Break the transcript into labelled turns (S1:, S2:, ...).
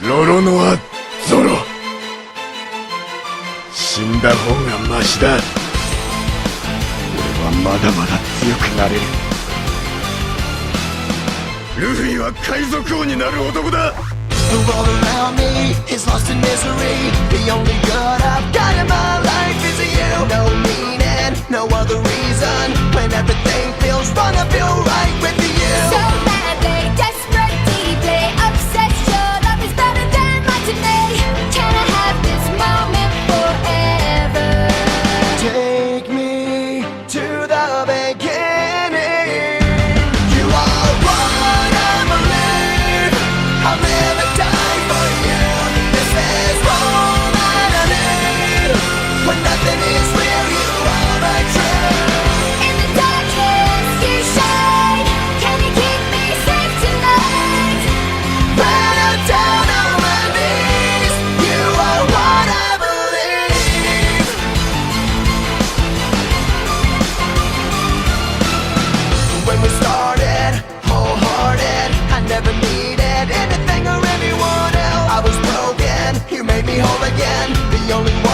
S1: ロロノア・ゾロ。死んだ方がマシだ。俺はまだまだ強くなれる。ルフィは海賊王になる男だ。
S2: The world around me is lost in misery. The only good I've got in my life is you. No meaning, no other reason. When everything feels wrong, I feel right with you.
S3: So badly, desperate, deeply obsessed. Your love is better than mine to me. Can I have this moment forever?
S2: Take me to the beginning. You are what I believe. I'll never die for you. This is all that I need. When nothing is real, you are my truth.
S3: In the darkness, you shine. Can you keep me safe tonight?
S2: When I'm down on my knees, you are what I believe. When we started, wholehearted, I never needed anything or anyone else. I was broken, you made me whole again. The only one